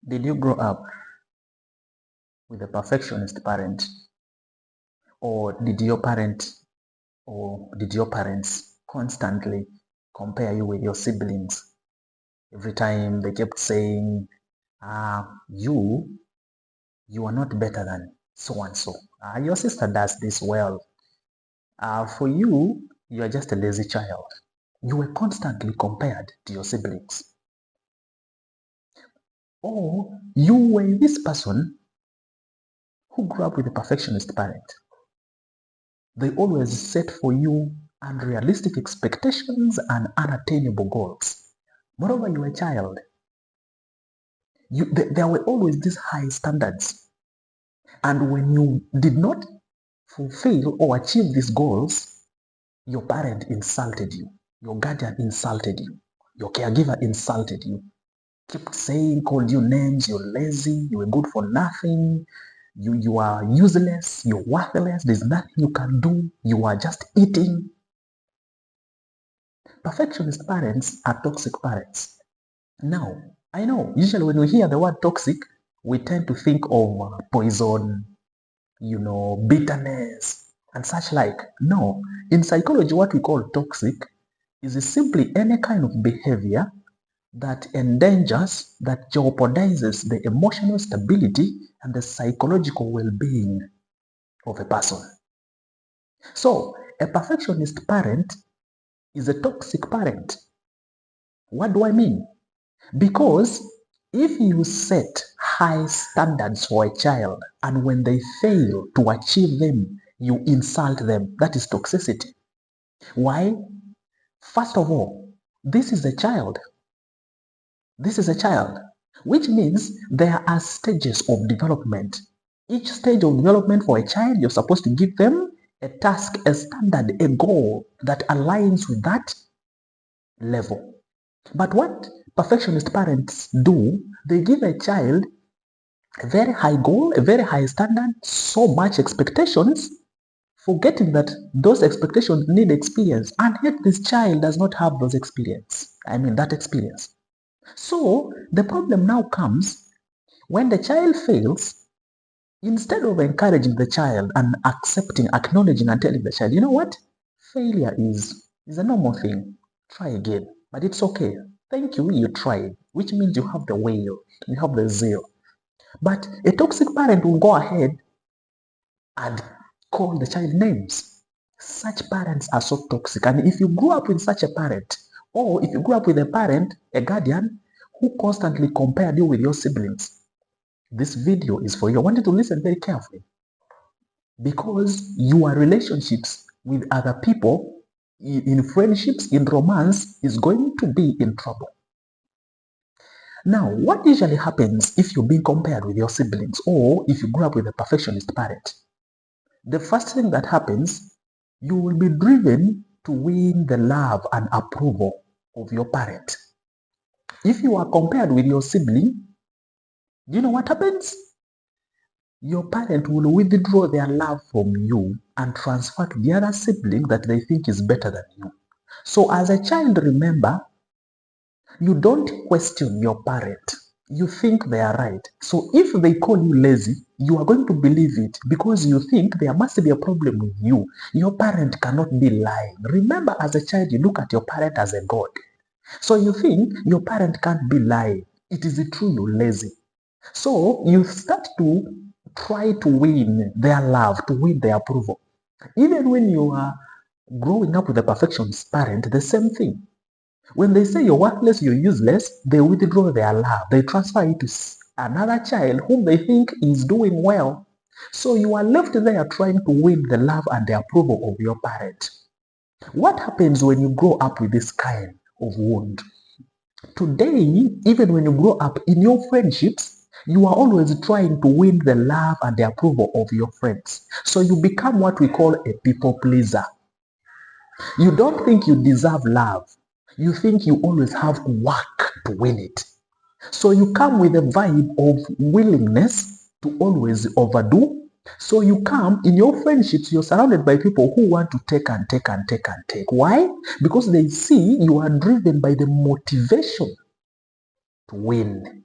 Did you grow up with a perfectionist parent, or did your parents constantly compare you with your siblings? Every time they kept saying, you are not better than so and so. Your sister does this well. For you, you are just a lazy child. You were constantly compared to your siblings. Or you were this person who grew up with a perfectionist parent. They always set for you unrealistic expectations and unattainable goals. Moreover, you were a child. There were always these high standards. And when you did not fulfill or achieve these goals, your parent insulted you, your guardian insulted you, your caregiver insulted you, kept saying, called you names, you're lazy, you were good for nothing, you are useless, you're worthless, there's nothing you can do, you are just eating. Perfectionist parents are toxic parents. Now, I know, usually when we hear the word toxic, we tend to think of poison, bitterness, and such like. No, in psychology, what we call toxic is simply any kind of behavior that endangers, that jeopardizes the emotional stability and the psychological well-being of a person. So, a perfectionist parent is a toxic parent. What do I mean? Because if you set high standards for a child and when they fail to achieve them, you insult them, that is toxicity. Why? First of all, this is a child. This is a child, which means there are stages of development. Each stage of development for a child, you're supposed to give them a task, a standard, a goal that aligns with that level. But what perfectionist parents do, they give a child a very high goal, a very high standard, so much expectations, forgetting that those expectations need experience. And yet this child does not have that experience. So the problem now comes when the child fails. Instead of encouraging the child and accepting, acknowledging and telling the child, you know what? Failure is a normal thing. Try again. But it's okay. Thank you, you tried. Which means you have the will, you have the zeal. But a toxic parent will go ahead and call the child names. Such parents are so toxic. And if you grew up with such a parent, or if you grew up with a parent, a guardian, who constantly compared you with your siblings, this video is for you. I want you to listen very carefully. Because your relationships with other people, in friendships, in romance, is going to be in trouble. Now, what usually happens if you're being compared with your siblings or if you grew up with a perfectionist parent? The first thing that happens, you will be driven to win the love and approval of your parent. If you are compared with your sibling, do you know what happens? Your parent will withdraw their love from you and transfer to the other sibling that they think is better than you. So as a child, remember, you don't question your parent. You think they are right. So if they call you lazy, you are going to believe it because you think there must be a problem with you. Your parent cannot be lying. Remember, as a child, you look at your parent as a god. So you think your parent can't be lying. It is true you're lazy. So you start to try to win their love, to win their approval. Even when you are growing up with a perfectionist parent, the same thing. When they say you're worthless, you're useless, they withdraw their love. They transfer it to another child whom they think is doing well. So you are left there trying to win the love and the approval of your parent. What happens when you grow up with this kind of wound? Today, even when you grow up in your friendships, you are always trying to win the love and the approval of your friends. So you become what we call a people pleaser. You don't think you deserve love. You think you always have to work to win it. So you come with a vibe of willingness to always overdo. So you come in your friendships, you're surrounded by people who want to take and take and take and take. Why? Because they see you are driven by the motivation to win.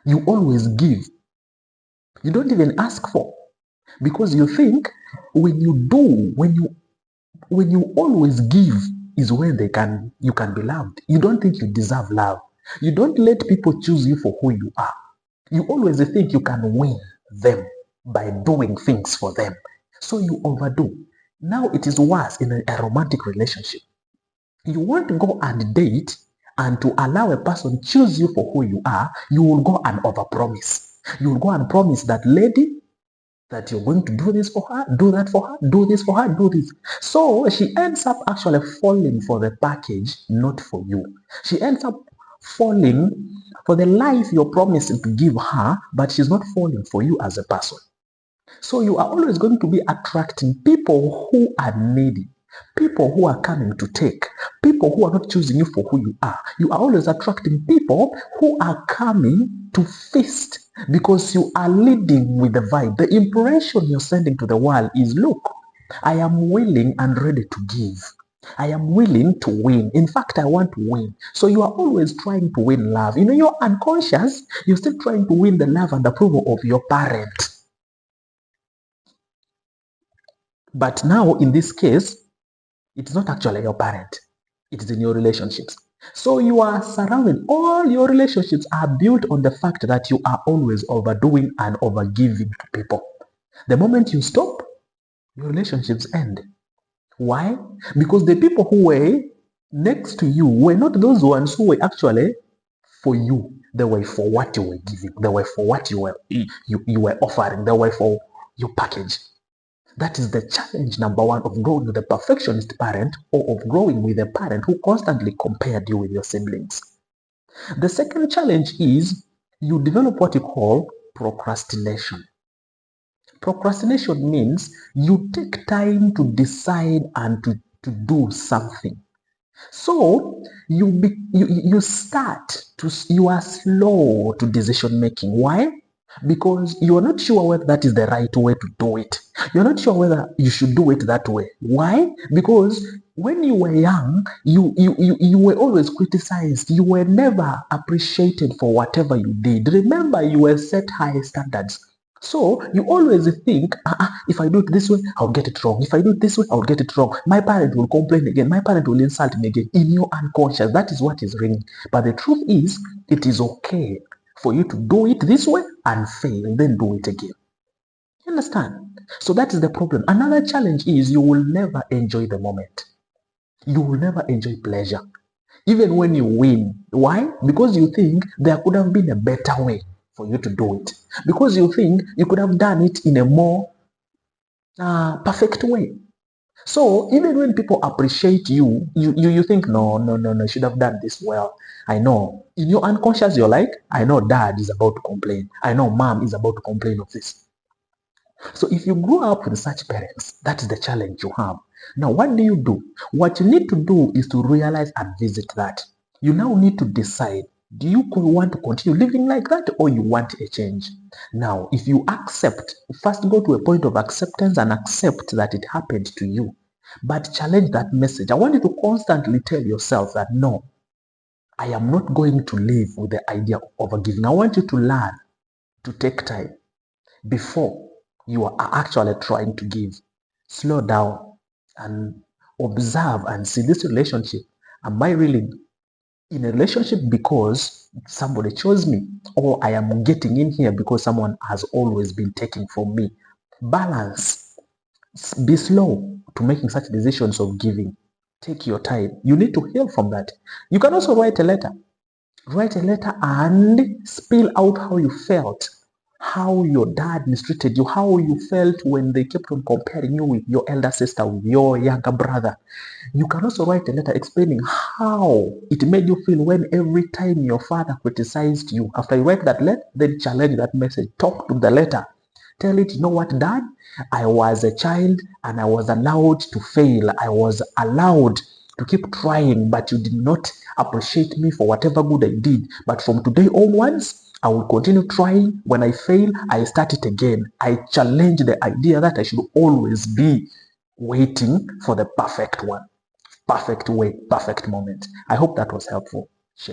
You always give. You don't even ask for, because you think when you always give is when you can be loved. You don't think you deserve love. You don't let people choose you for who you are. You always think you can win them by doing things for them. So you overdo. Now it is worse in a romantic relationship. You want to go and date, and to allow a person choose you for who you are, you will go and overpromise. You will go and promise that lady that you're going to do this for her, do that for her, do this for her, do this. So she ends up actually falling for the package, not for you. She ends up falling for the life you're promising to give her, but she's not falling for you as a person. So you are always going to be attracting people who are needy, people who are coming to take, people who are not choosing you for who you are. You are always attracting people who are coming to feast because you are leading with the vibe. The impression you're sending to the world is, look, I am willing and ready to give. I am willing to win. In fact, I want to win. So you are always trying to win love. You know, you're unconscious. You're still trying to win the love and approval of your parent. But now, in this case, it's not actually your parent. It is in your relationships. So you are surrounded. All your relationships are built on the fact that you are always overdoing and overgiving to people. The moment you stop, your relationships end. Why? Because the people who were next to you were not those ones who were actually for you. They were for what you were giving. They were for what you were offering. They were for your package. That is the challenge number one of growing with a perfectionist parent, or of growing with a parent who constantly compared you with your siblings. The second challenge is you develop what you call procrastination. Procrastination means you take time to decide and to do something. So you are slow to decision making. Why? Because you are not sure whether that is the right way to do it. You're not sure whether you should do it that way. Why? Because when you were young, you were always criticized. You were never appreciated for whatever you did. Remember, you were set high standards. So you always think, if I do it this way, I'll get it wrong. If I do it this way, I'll get it wrong. My parent will complain again. My parent will insult me again. In your unconscious, that is what is ringing. But the truth is, it is okay for you to do it this way and fail, then do it again. You understand? So that is the problem. Another challenge is you will never enjoy the moment. You will never enjoy pleasure. Even when you win. Why? Because you think there could have been a better way for you to do it. Because you think you could have done it in a more perfect way. So even when people appreciate you, you think, no, should have done this well. I know. In your unconscious, you're like, I know dad is about to complain. I know mom is about to complain of this. So if you grow up with such parents, that is the challenge you have. Now, what do? What you need to do is to realize and visit that. You now need to decide, do you want to continue living like that, or you want a change? Now, if you accept, first go to a point of acceptance and accept that it happened to you. But challenge that message. I want you to constantly tell yourself that, no, I am not going to live with the idea of overgiving. I want you to learn to take time before you are actually trying to give. Slow down and observe and see this relationship. Am I really in a relationship because somebody chose me, or I am getting in here because someone has always been taking from me? Balance. Be slow to making such decisions of giving. Take your time. You need to heal from that. You can also write a letter. Write a letter and spill out how you felt, how your dad mistreated you, how you felt when they kept on comparing you with your elder sister, with your younger brother. You can also write a letter explaining how it made you feel when every time your father criticized you. After you write that letter, then challenge that message. Talk to the letter. Tell it, you know what, Dad? I was a child and I was allowed to fail. I was allowed to keep trying, but you did not appreciate me for whatever good I did. But from today onwards, I will continue trying. When I fail, I start it again. I challenge the idea that I should always be waiting for the perfect one, perfect way, perfect moment. I hope that was helpful. Share.